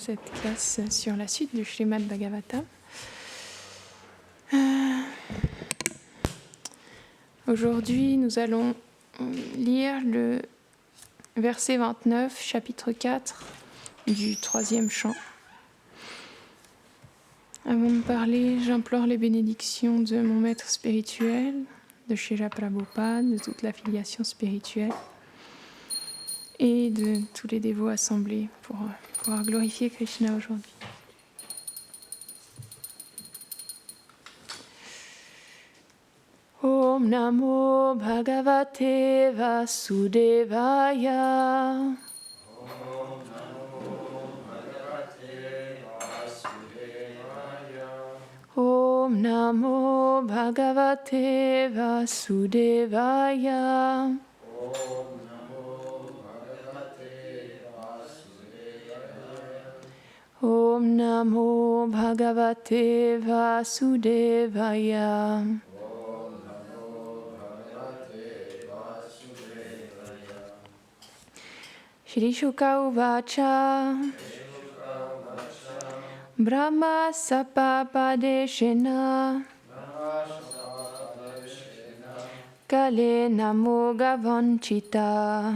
cette classe sur la suite du Srimad Bhagavatam. Aujourd'hui, nous allons lire le verset 29, chapitre 4 du 3e chant. Avant de parler, j'implore les bénédictions de mon maître spirituel, de Srila Prabhupada, de toute la filiation spirituelle et de tous les dévots assemblés pour pouvoir glorifier Krishna aujourd'hui. Om Namo Bhagavate Vasudevaya. Om Namo Bhagavate Vasudevaya. Om Namo Bhagavate Vasudevaya. Shri Shuka Uvacha. Brahma Sapapadeshena Kale Namo Gavanchita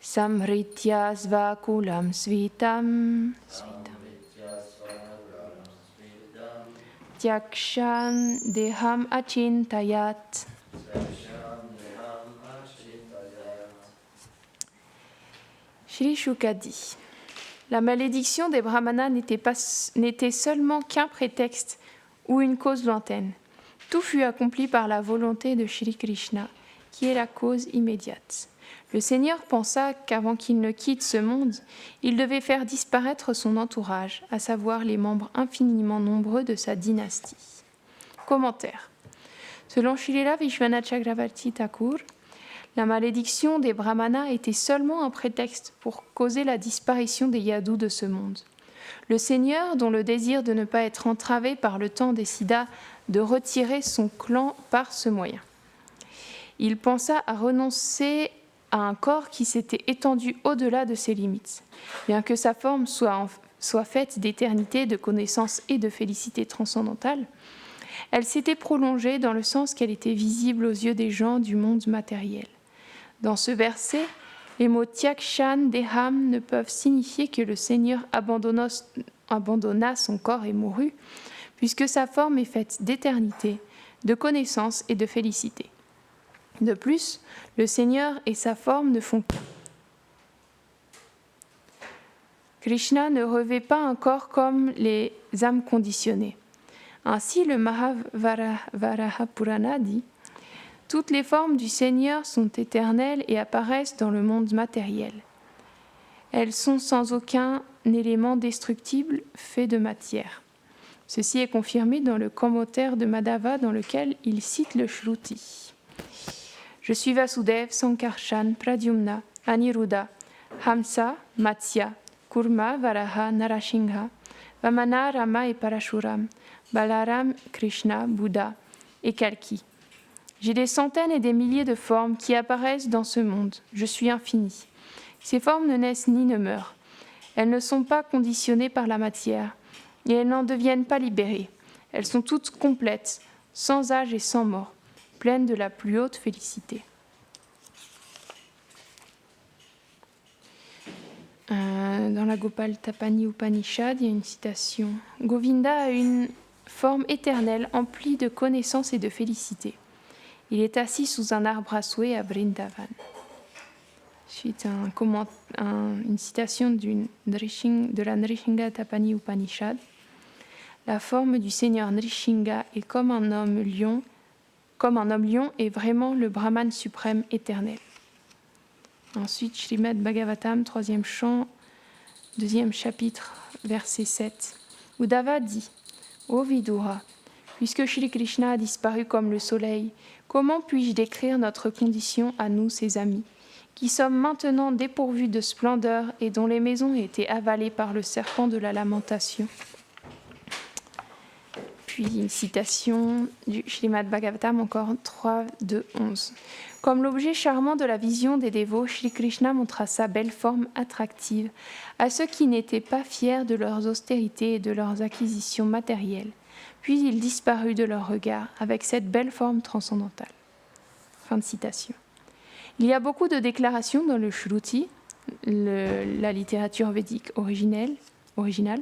Samritya Svakulam Svitam Tyakshan Deham Achintayat. Shri Shuka dit: la malédiction des brahmanas n'était seulement qu'un prétexte ou une cause lointaine. Tout fut accompli par la volonté de Shri Krishna, qui est la cause immédiate. Le Seigneur pensa qu'avant qu'il ne quitte ce monde, il devait faire disparaître son entourage, à savoir les membres infiniment nombreux de sa dynastie. Commentaire. Selon Srila Vishwanath Chakravarti Thakur, la malédiction des brahmanas était seulement un prétexte pour causer la disparition des yadus de ce monde. Le Seigneur, dont le désir de ne pas être entravé par le temps, décida de retirer son clan par ce moyen. Il pensa à renoncer à un corps qui s'était étendu au-delà de ses limites. Bien que sa forme soit faite d'éternité, de connaissance et de félicité transcendantale, elle s'était prolongée dans le sens qu'elle était visible aux yeux des gens du monde matériel. Dans ce verset, les mots Tyakshan Deham ne peuvent signifier que le Seigneur abandonna son corps et mourut, puisque sa forme est faite d'éternité, de connaissance et de félicité. De plus, le Seigneur et sa forme ne font qu'un. Krishna ne revêt pas un corps comme les âmes conditionnées. Ainsi, le Mahavaraha Purana dit: toutes les formes du Seigneur sont éternelles et apparaissent dans le monde matériel. Elles sont sans aucun élément destructible fait de matière. Ceci est confirmé dans le commentaire de Madhava dans lequel il cite le Shruti. Je suis Vasudev, Sankarshan, Pradyumna, Aniruddha, Hamsa, Matsya, Kurma, Varaha, Narasingha, Vamana, Rama et Parashuram, Balaram, Krishna, Bouddha et Kalki. J'ai des centaines et des milliers de formes qui apparaissent dans ce monde. Je suis infini. Ces formes ne naissent ni ne meurent. Elles ne sont pas conditionnées par la matière et elles n'en deviennent pas libérées. Elles sont toutes complètes, sans âge et sans mort, pleines de la plus haute félicité. Dans la Gopal Tapani Upanishad, il y a une citation. Govinda a une forme éternelle emplie de connaissances et de félicité. Il est assis sous un arbre à souhait à Vrindavan. Ensuite, une citation de la Nrishinga Tapani Upanishad. La forme du Seigneur Nrishinga est comme un homme lion est vraiment le Brahman suprême éternel. Ensuite, Srimad Bhagavatam, 3e chant, 2e chapitre, verset 7. Uddhava dit: ô Vidura, puisque Shri Krishna a disparu comme le soleil, comment puis-je décrire notre condition à nous, ses amis, qui sommes maintenant dépourvus de splendeur et dont les maisons ont été avalées par le serpent de la lamentation? puis une citation du Srimad Bhagavatam, encore 3, 2, 11. Comme l'objet charmant de la vision des dévots, Shri Krishna montra sa belle forme attractive à ceux qui n'étaient pas fiers de leurs austérités et de leurs acquisitions matérielles. Puis il disparut de leur regard avec cette belle forme transcendantale. Fin de citation. Il y a beaucoup de déclarations dans le Shruti, la littérature védique originale,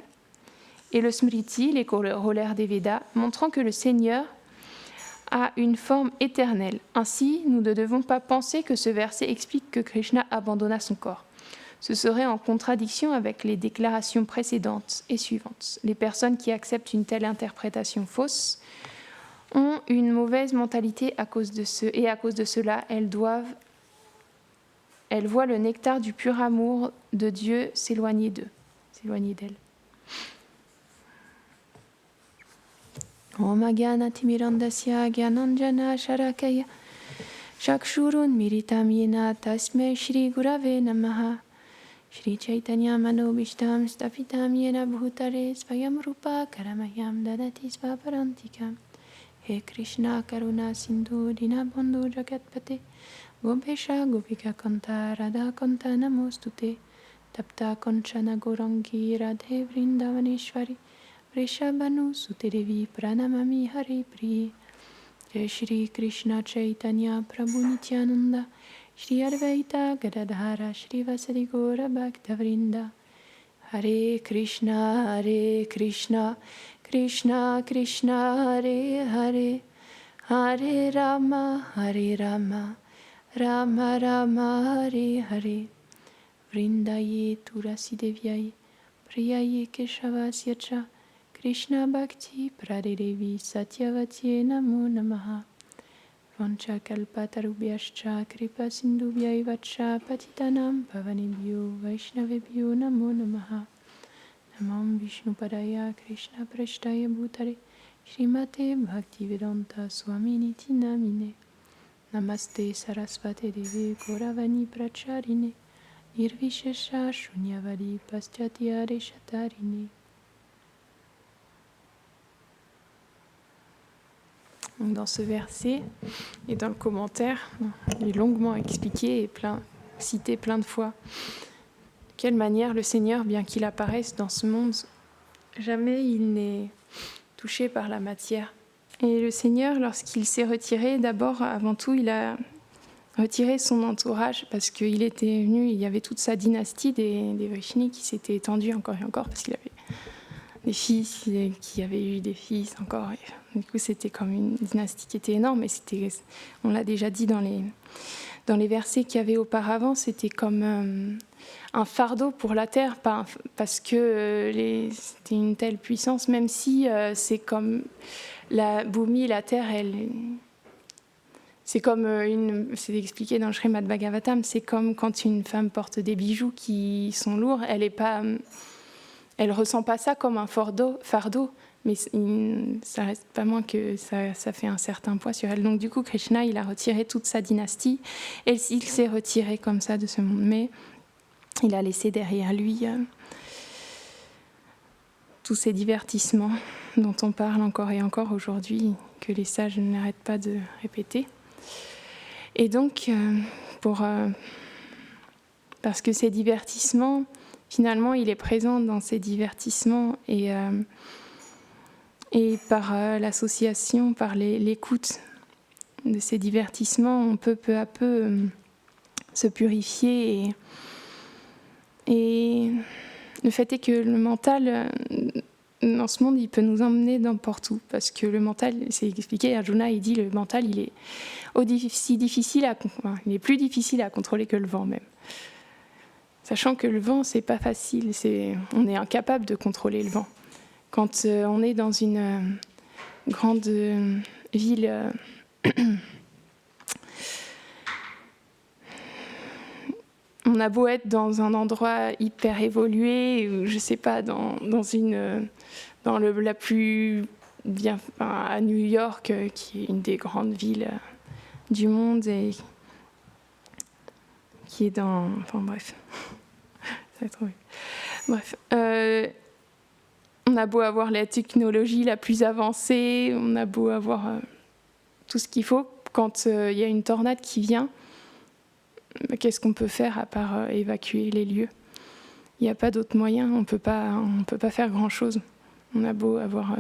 et le Smriti, les corollaires des Védas, montrant que le Seigneur a une forme éternelle. Ainsi, nous ne devons pas penser que ce verset explique que Krishna abandonna son corps. Ce serait en contradiction avec les déclarations précédentes et suivantes. Les personnes qui acceptent une telle interprétation fausse ont une mauvaise mentalité à cause de cela, elles voient le nectar du pur amour de Dieu s'éloigner d'elles. Om Agyanatimirandasya Gyananjana Sharakaya Chakshurun Miritam Yena Tasmai Shri Gurave Namaha Shri Chaitanya Manobishtam Stapitam Yena Bhutare Svayam Rupa Karamayam Dadati Svaparantikam He Krishna Karuna Sindhu Dinabandhu Jagatpate Gopesha Gopika Kanta Radha Kanta Namostute Tapta Konchana Gorangi Radhe Vrindavaneshwari Vrishabhanu Sutedevi Pranamami Hari Priye Jai Shri Krishna Chaitanya Prabhu Nityananda Shri Advaita Gadadhara Shri Vasadi Gaura Bhakta Vrinda Hare Krishna Krishna Krishna Hare Hare Hare Rama Rama Rama Hare Hare Vrindaye Turasi Devyaye Priyaye Keshavasyacha Krishna Bhakti Pradedevi Satyavati Namo Namaha Vancha Kalpatarubhyascha Kripa Sindhubhyaivacha Patitanam Pavanebhyo Vaishnavebhyo Namo Namaha Namam Vishnupadaya Krishna Prashtaya Bhutare Srimate Bhaktivedanta Swaminiti Namine Namaste Sarasvate Deve Gauravani Pracharine Nirvishesha Shunyavadi Paschatya Reshatarine. Dans ce verset et dans le commentaire, il est longuement expliqué et cité plein de fois de quelle manière le Seigneur, bien qu'il apparaisse dans ce monde, jamais il n'est touché par la matière. Et le Seigneur, lorsqu'il s'est retiré, d'abord, avant tout, il a retiré son entourage parce qu'il était venu, il y avait toute sa dynastie des Vrishnis qui s'était étendue encore et encore parce qu'il avait des fils qui avaient eu des fils encore. Et du coup, c'était comme une dynastie qui était énorme. Et on l'a déjà dit dans les versets qu'il y avait auparavant, c'était comme un fardeau pour la terre, parce que c'était une telle puissance, même si c'est comme la Bhumi, la terre, c'est comme c'est expliqué dans le Srimad Bhagavatam, c'est comme quand une femme porte des bijoux qui sont lourds, elle ressent pas ça comme un fardeau, mais ça reste pas moins que ça fait un certain poids sur elle. Donc du coup, Krishna, il a retiré toute sa dynastie et il s'est retiré comme ça de ce monde. Mais il a laissé derrière lui tous ces divertissements dont on parle encore et encore aujourd'hui, que les sages n'arrêtent pas de répéter. Et donc, parce que ces divertissements, finalement, il est présent dans ces divertissements et par l'association, par l'écoute de ces divertissements, on peut peu à peu se purifier. Et le fait est que le mental, dans ce monde, il peut nous emmener n'importe où. Parce que le mental, c'est expliqué, Arjuna, il dit le mental, il est il est plus difficile à contrôler que le vent même. Sachant que le vent, c'est pas facile, on est incapable de contrôler le vent. Quand on est dans une grande ville, on a beau être dans un endroit hyper évolué, ou je sais pas, la plus bien, à New York, qui est une des grandes villes du monde et qui est dans, enfin bref, ça va être trop vite. Bref, on a beau avoir la technologie la plus avancée, on a beau avoir tout ce qu'il faut, quand il y a une tornade qui vient, qu'est-ce qu'on peut faire à part évacuer les lieux ? Il n'y a pas d'autre moyen, on peut pas faire grand-chose. On a beau avoir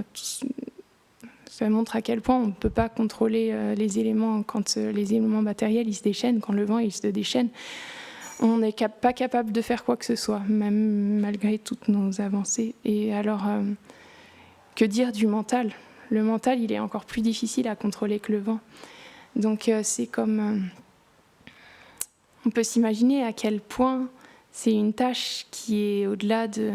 ça montre à quel point on ne peut pas contrôler les éléments quand les éléments matériels ils se déchaînent, quand le vent il se déchaîne. On n'est pas capable de faire quoi que ce soit, même malgré toutes nos avancées. Et alors, que dire du mental ? Le mental, il est encore plus difficile à contrôler que le vent. Donc c'est comme... on peut s'imaginer à quel point c'est une tâche qui est au-delà de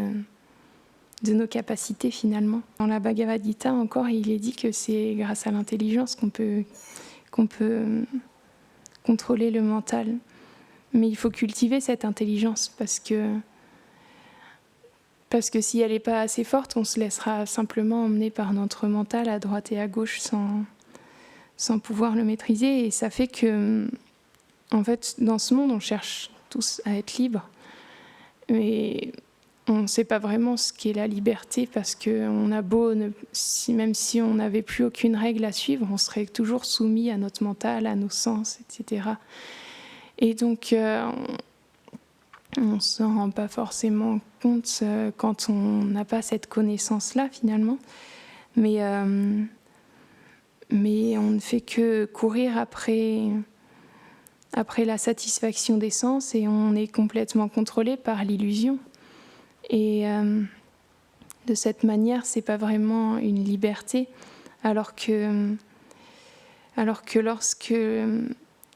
nos capacités finalement. Dans la Bhagavad Gita encore, il est dit que c'est grâce à l'intelligence qu'on peut contrôler le mental. Mais il faut cultiver cette intelligence parce que si elle n'est pas assez forte, on se laissera simplement emmener par notre mental à droite et à gauche sans pouvoir le maîtriser. Et ça fait que, en fait, dans ce monde, on cherche tous à être libres. Mais on ne sait pas vraiment ce qu'est la liberté parce qu'on a beau, même si on n'avait plus aucune règle à suivre, on serait toujours soumis à notre mental, à nos sens, etc. Et donc, on ne s'en rend pas forcément compte quand on n'a pas cette connaissance-là, finalement. Mais on ne fait que courir après la satisfaction des sens et on est complètement contrôlé par l'illusion. Et de cette manière, ce n'est pas vraiment une liberté, alors que lorsque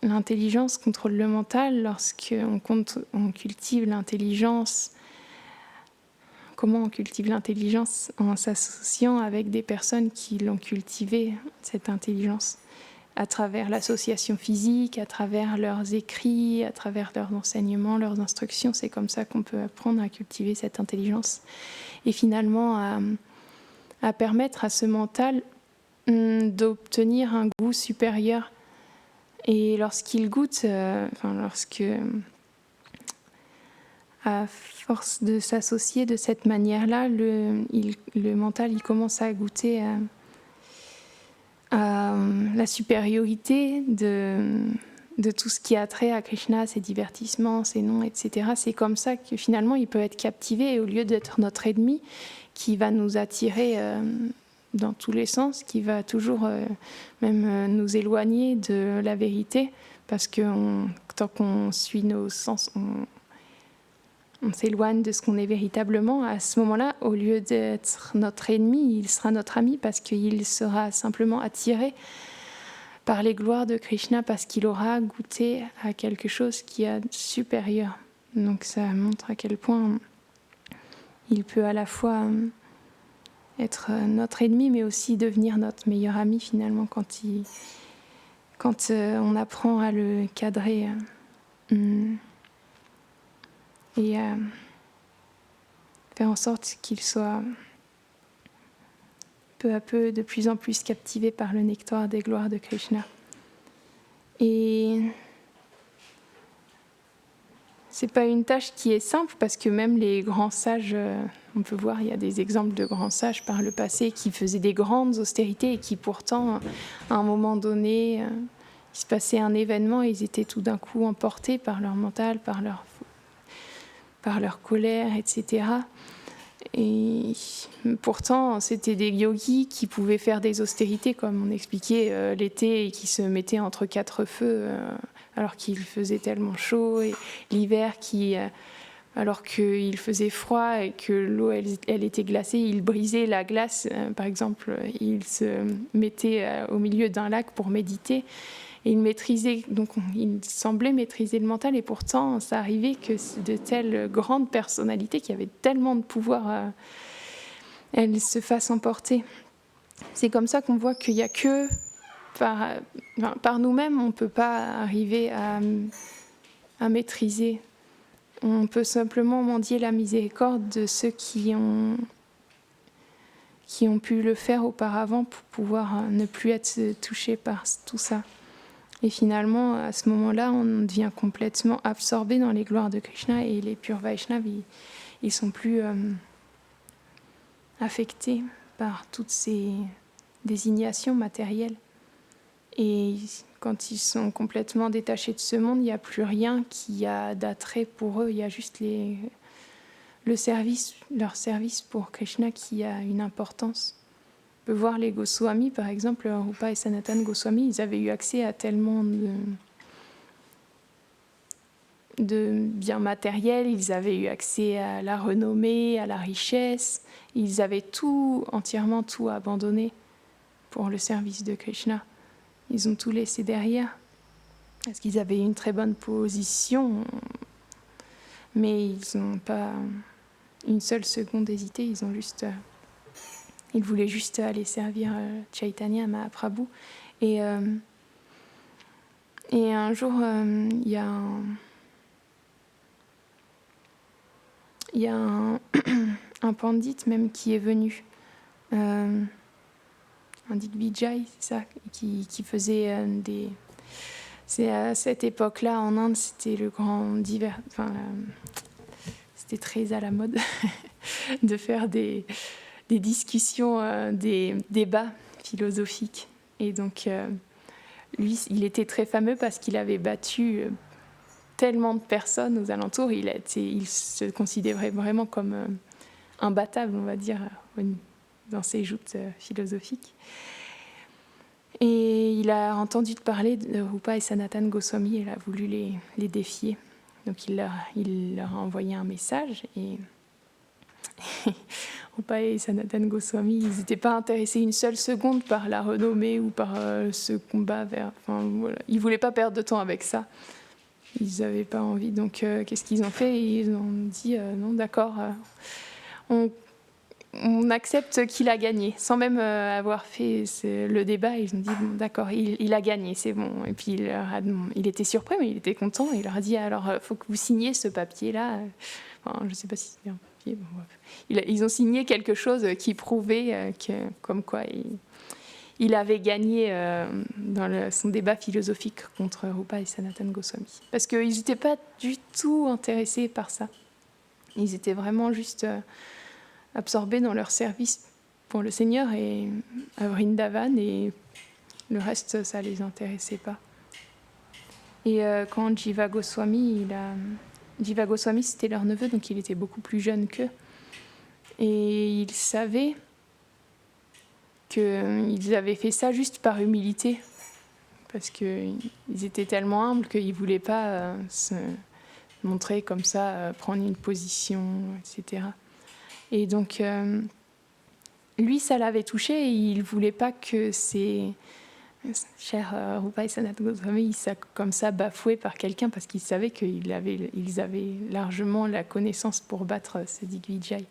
l'intelligence contrôle le mental, lorsqu'on cultive l'intelligence. Comment on cultive l'intelligence ? En s'associant avec des personnes qui l'ont cultivée, cette intelligence, à travers l'association physique, à travers leurs écrits, à travers leurs enseignements, leurs instructions. C'est comme ça qu'on peut apprendre à cultiver cette intelligence. Et finalement, à permettre à ce mental d'obtenir un goût supérieur. Et lorsqu'il goûte, à force de s'associer de cette manière-là, le mental il commence à goûter à la supériorité de tout ce qui a trait à Krishna, ses divertissements, ses noms, etc. C'est comme ça que finalement il peut être captivé, et au lieu d'être notre ennemi qui va nous attirer dans tous les sens, qui va toujours même nous éloigner de la vérité, parce que tant qu'on suit nos sens, on s'éloigne de ce qu'on est véritablement. À ce moment-là, au lieu d'être notre ennemi, il sera notre ami, parce qu'il sera simplement attiré par les gloires de Krishna, parce qu'il aura goûté à quelque chose qui est supérieur. Donc ça montre à quel point il peut à la fois être notre ennemi, mais aussi devenir notre meilleur ami finalement quand on apprend à le cadrer et à faire en sorte qu'il soit peu à peu de plus en plus captivé par le nectar des gloires de Krishna. Et c'est pas une tâche qui est simple, parce que même les grands sages, on peut voir, il y a des exemples de grands sages par le passé qui faisaient des grandes austérités et qui pourtant, à un moment donné, il se passait un événement et ils étaient tout d'un coup emportés par leur mental, par leur colère, etc. Et pourtant, c'était des yogis qui pouvaient faire des austérités, comme on expliquait l'été, et qui se mettaient entre quatre feux alors qu'il faisait tellement chaud, et l'hiver alors qu'il faisait froid et que l'eau elle était glacée, ils brisaient la glace. Par exemple, ils se mettaient au milieu d'un lac pour méditer. Et il semblait maîtriser le mental, et pourtant ça arrivait que de telles grandes personnalités qui avaient tellement de pouvoir, elles se fassent emporter. C'est comme ça qu'on voit qu'il n'y a que par nous-mêmes, on ne peut pas arriver à maîtriser. On peut simplement mendier la miséricorde de ceux qui ont pu le faire auparavant pour pouvoir ne plus être touchés par tout ça. Et finalement, à ce moment-là, on devient complètement absorbé dans les gloires de Krishna, et les purs Vaishnavas, ils sont plus affectés par toutes ces désignations matérielles. Et quand ils sont complètement détachés de ce monde, il n'y a plus rien qui a d'attrait pour eux. Il y a juste leur service pour Krishna qui a une importance. On peut voir les Goswamis, par exemple, Rupa et Sanatan Goswami, ils avaient eu accès à tellement de biens matériels, ils avaient eu accès à la renommée, à la richesse, ils avaient entièrement tout abandonné pour le service de Krishna. Ils ont tout laissé derrière, parce qu'ils avaient une très bonne position, mais ils n'ont pas une seule seconde hésité, ils voulaient juste aller servir Chaitanya Mahaprabhu. Et un jour, il y a un pandit même qui est venu, un Digvijay, c'est ça, qui faisait c'est à cette époque-là en Inde, c'était le grand c'était très à la mode de faire des discussions, des débats philosophiques. Et donc, lui, il était très fameux parce qu'il avait battu tellement de personnes aux alentours. Il se considérait vraiment comme imbattable, on va dire, dans ses joutes philosophiques. Et il a entendu parler de Rupa et Sanatan Goswami, et il a voulu les défier. Donc il leur a envoyé un message, et Rupa et Sanatan Goswami, ils n'étaient pas intéressés une seule seconde par la renommée ou par ce combat voilà. Ils ne voulaient pas perdre de temps avec ça. Ils n'avaient pas envie. Donc qu'est-ce qu'ils ont fait? Ils ont dit non, d'accord, on accepte qu'il a gagné, sans même avoir fait le débat. Ils ont dit bon, d'accord, il a gagné, c'est bon. Et puis il était surpris, mais il était content. Il leur a dit alors, faut que vous signiez ce papier-là. Enfin, je ne sais pas si c'est un papier. Bon, bref. Ils ont signé quelque chose qui prouvait comme quoi il avait gagné dans son débat philosophique contre Rupa et Sanatan Goswami. Parce qu'ils n'étaient pas du tout intéressés par ça. Ils étaient vraiment juste absorbés dans leur service pour le Seigneur et à Vrindavan, et le reste, ça ne les intéressait pas. Et quand Jiva Goswami, Jiva Goswami, c'était leur neveu, donc il était beaucoup plus jeune qu'eux. Et il savait qu'ils avaient fait ça juste par humilité, parce qu'ils étaient tellement humbles qu'ils ne voulaient pas se montrer comme ça, prendre une position, etc. Et donc, lui, ça l'avait touché, et il ne voulait pas que ses chers Rupa et Sanatan Goswami soient comme ça bafoués par quelqu'un, parce qu'il savait qu'ils avaient largement la connaissance pour battre ce Digvijay.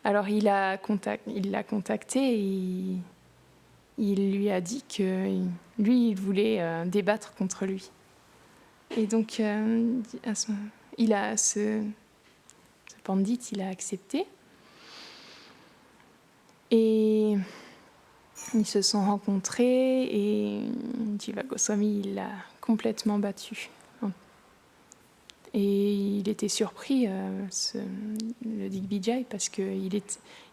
Alors il l'a contacté, et il lui a dit que lui, il voulait débattre contre lui. Et donc, ce pandit, il a accepté. Et ils se sont rencontrés, et Jiva Goswami, il l'a complètement battu. Et il était surpris, le Digvijay, parce qu'il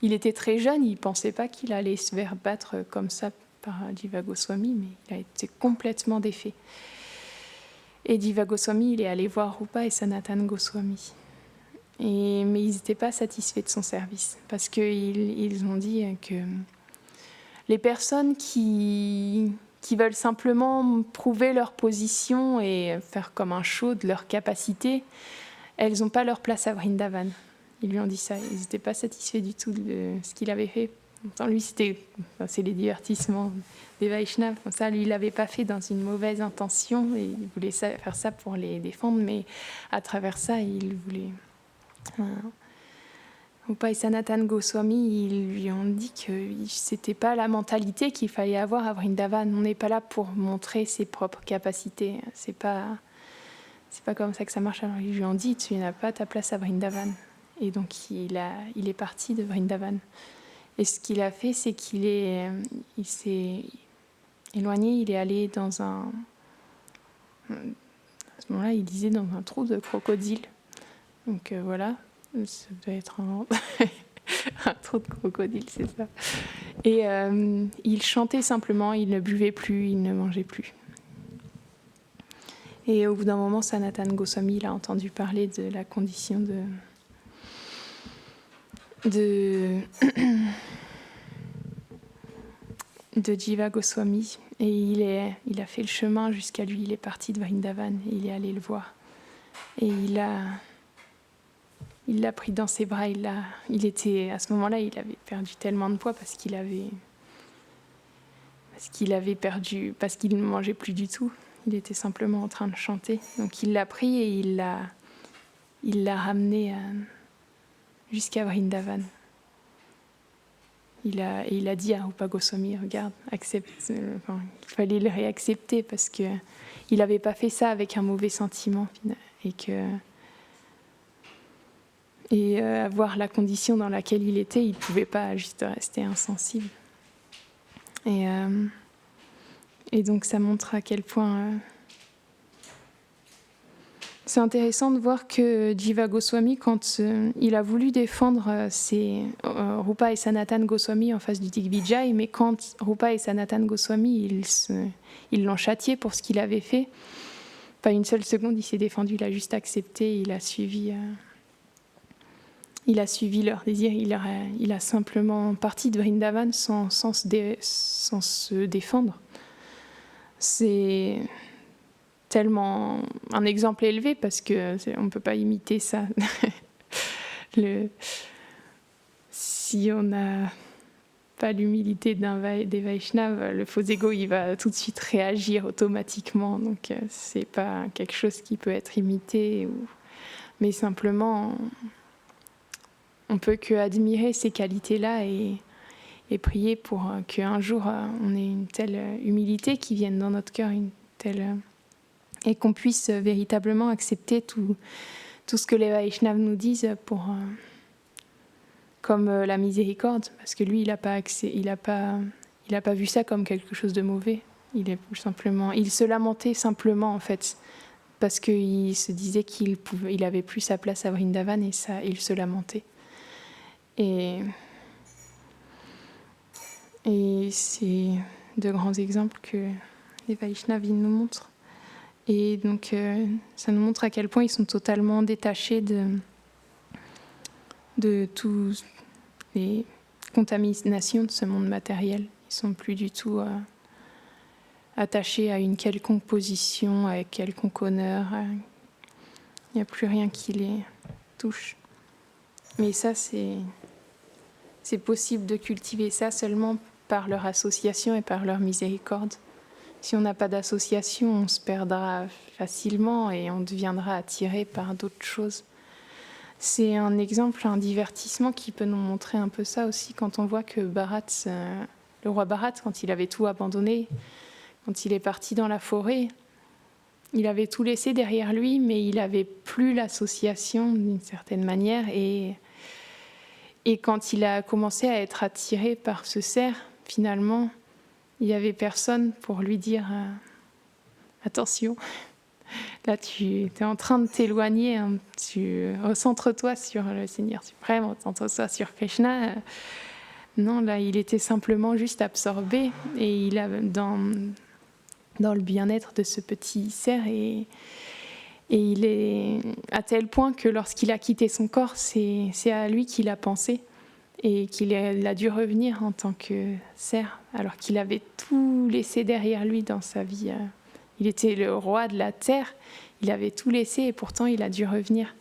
était très jeune, il ne pensait pas qu'il allait se faire battre comme ça par Jiva Goswami, mais il a été complètement défait. Et Jiva Goswami, il est allé voir Rupa et Sanatan Goswami. Mais ils n'étaient pas satisfaits de son service, parce qu'ils ont dit que les personnes qui veulent simplement prouver leur position et faire comme un show de leur capacité, elles n'ont pas leur place à Vrindavan. Ils lui ont dit ça. Ils n'étaient pas satisfaits du tout de ce qu'il avait fait. Pourtant, lui, c'est les divertissements des Vaishnavas. Ça, lui, il l'avait pas fait dans une mauvaise intention, et il voulait faire ça pour les défendre, mais à travers ça, il voulait... Rupa et Sanatan Goswami, ils lui ont dit que c'était pas la mentalité qu'il fallait avoir à Vrindavan. On n'est pas là pour montrer ses propres capacités. C'est pas comme ça que ça marche. Alors ils lui ont dit, tu n'as pas ta place à Vrindavan. Et donc il est parti de Vrindavan. Et ce qu'il a fait, c'est il s'est éloigné. Il est allé dans à ce moment-là, il disait dans un trou de crocodile. Donc voilà. Ça doit être Trop de crocodiles, c'est ça. Et il chantait simplement, il ne buvait plus, il ne mangeait plus. Et au bout d'un moment, Sanatan Goswami il a entendu parler de la condition de Jiva Goswami. Et il a fait le chemin jusqu'à lui, il est parti de Vrindavan, et il est allé le voir. Et il l'a pris dans ses bras, à ce moment-là, il avait perdu tellement de poids parce qu'il ne mangeait plus du tout. Il était simplement en train de chanter. Donc il l'a pris et il l'a ramené jusqu'à Vrindavan. Il a dit à Rupa Goswami, regarde, accepte. Il fallait le réaccepter parce qu'il n'avait pas fait ça avec un mauvais sentiment et voir la condition dans laquelle il était, il ne pouvait pas juste rester insensible. Et donc ça montre à quel point c'est intéressant de voir que Jiva Goswami, quand il a voulu défendre Rupa et Sanatan Goswami en face du Digvijay, mais quand Rupa et Sanatan Goswami ils l'ont châtié pour ce qu'il avait fait, pas une seule seconde il s'est défendu, il a juste accepté, il a suivi leur désir, il a simplement parti de Vrindavan sans se défendre. C'est tellement un exemple élevé parce qu'on ne peut pas imiter ça. Si on n'a pas l'humilité des Vaishnavas, le faux ego il va tout de suite réagir automatiquement. Donc c'est pas quelque chose qui peut être imité, mais simplement on peut que admirer ces qualités-là et prier pour qu'un jour on ait une telle humilité qui vienne dans notre cœur, et qu'on puisse véritablement accepter tout ce que les Vaishnavas nous disent comme la miséricorde, parce que lui il n'a pas vu ça comme quelque chose de mauvais. Il se lamentait simplement en fait, parce qu'il se disait il avait plus sa place à Vrindavan et ça il se lamentait. Et c'est de grands exemples que les Vaishnavas nous montrent. Et donc, ça nous montre à quel point ils sont totalement détachés de toutes les contaminations de ce monde matériel. Ils ne sont plus du tout attachés à une quelconque position, à quelconque honneur. Il n'y a plus rien qui les touche. Mais ça, c'est possible de cultiver ça seulement par leur association et par leur miséricorde. Si on n'a pas d'association, on se perdra facilement et on deviendra attiré par d'autres choses. C'est un exemple, un divertissement qui peut nous montrer un peu ça aussi quand on voit que le roi Bharat, quand il avait tout abandonné, quand il est parti dans la forêt, il avait tout laissé derrière lui, mais il n'avait plus l'association d'une certaine manière. Et quand il a commencé à être attiré par ce cerf, finalement, il n'y avait personne pour lui dire attention, là tu es en train de t'éloigner, hein, recentre-toi sur le Seigneur suprême, recentre-toi sur Krishna. Non, là il était simplement juste absorbé et il a dans le bien-être de ce petit cerf et il est à tel point que lorsqu'il a quitté son corps, c'est à lui qu'il a pensé. Et qu'il a dû revenir en tant que cerf, alors qu'il avait tout laissé derrière lui dans sa vie. Il était le roi de la terre, il avait tout laissé et pourtant il a dû revenir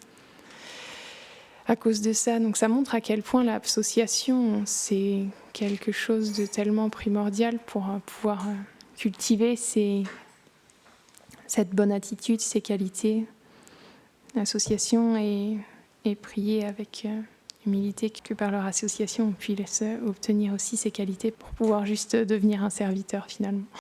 à cause de ça. Donc ça montre à quel point l'association, c'est quelque chose de tellement primordial pour pouvoir cultiver cette bonne attitude, ces qualités. L'association et prier avec humilité, que par leur association on puisse obtenir aussi ces qualités pour pouvoir juste devenir un serviteur finalement.